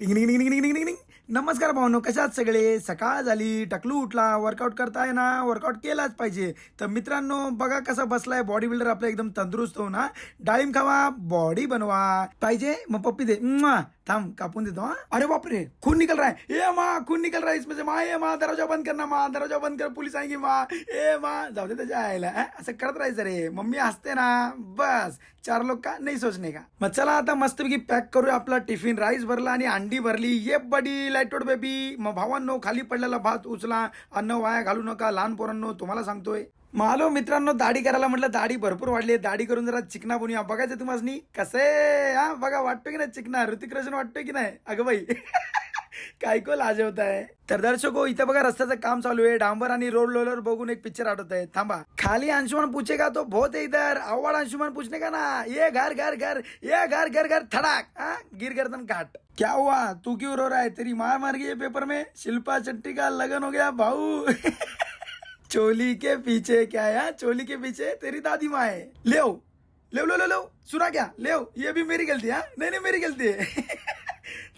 टिंग टिंग टिंग टिंग टिंग टिंग टिंग. नमस्कार भावनो, कशात सगळे? सकाळ झाली, टकलू उठला, वर्कआउट करताय ना, वर्कआउट केलाच पाहिजे. तर मित्रांनो बघा कसा बसलाय बॉडी बिल्डर आपला एकदम तंदुरुस्त हो ना. डाळिंब खावा, बॉडी बनवा. पाहिजे मग पप्पी दे. थांब कापून देतो हा. अरे बापरे, खून निकल रहा है. ए माँ, खून निकल रहा है इसमें से. माँ, ए माँ, दरवाजा बंद करना माँ, दरवाजा बंद कर, पोलीस आएंगे माँ. ए माँ, जाऊ दे त्याच्या आईला. असं करत राहायचं रे. मम्मी हसते ना, बस चार लोग का नाही सोचणे का. मग चला आता मस्तपैकी पॅक करूया आपला टिफिन. राईस भरला आणि अंडी भरली. ये बडी लाईटोड बेबी. मग भावांनो, खाली पडलेला भात उचला, अन्न वाया घालू नका. लहान पोरांनो तुम्हाला सांगतोय. मग आलो मित्रांनो दाढी करायला. म्हटलं दाढी भरपूर वाढली, दाढी करून जरा चिकना बनूया. बघायचं तुम्हाला कसं हा बघा, वाटतो की नाही चिकना? ऋतिक रोशन वाटतोय की नाही? अगं बाई काय को लाजवत आहे. तर दर्शको इथे बघा रस्त्याचं काम चालू आहे. डांबर आणि रोड रोलर बघून एक पिक्चर आठवत आहे. थांबा. खाली अंशुमन पूछेगा तो बहुत है इधर. आवाज अंशुमन पूछने का ना. ये घर घर घर, ये घर घर घर धड़ाक. गिर गर्दन काट. क्या हुआ, तू क्यों रो रहा है? तेरी माँ मर गई है पेपर में. शिल्पा शेट्टी का लगन हो गया भाऊ. चोली के पीछे क्या है? चोली के पीछे तेरी दादी माँ है. ले ले लो लो लो. सुना क्या? ले ये भी मेरी गलती है. नहीं नहीं मेरी गलती है.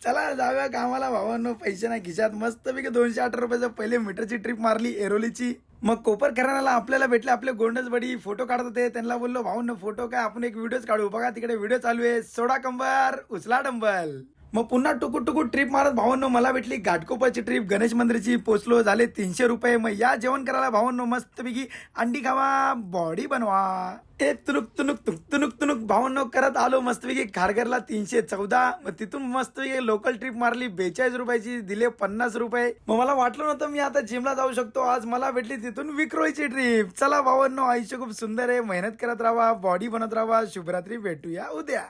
चला जाऊया कामाला भावांनो. पैसे नाही खिशात. मस्तपैकी 208 रुपयाचं पहिले मीटरची ट्रिप मारली एरोलीची. मग कोपर करायला आपल्याला भेटले आपले गोंडस बडी. फोटो काढत होते. त्यांना बोललो भावांनो फोटो काय, आपण एक व्हिडिओच काढू. बघा तिकडे व्हिडिओ चालू आहे. सोडा कंबर, उचला डंबल. मग पुन्हा टुकूट टुकूट ट्रिप मारत भावांनो मला भेटली घाटकोपरची ट्रिप. गणेश मंदिरची पोचलो. झाले 300 रुपये. मग या जेवण करायला भावांनो मस्तपैकी अंडी खावा, बॉडी बनवा. ते तुनुक तुनुक तुक तुनुक तुनुक भावांनो करत आलो मस्तपैकी खारघरला. 314. मग तिथून मस्तपैकी लोकल ट्रिप मारली 42 रुपयाची. दिले 50 रुपये. मग मला वाटलं नव्हतं मी आता जिमला जाऊ शकतो. आज मला भेटली तिथून विक्रोळीची ट्रिप. चला भावांनो, आयुष्य खूप सुंदर आहे. मेहनत करत राहा, बॉडी बनत राहा. शुभरात्री, भेटूया उद्या.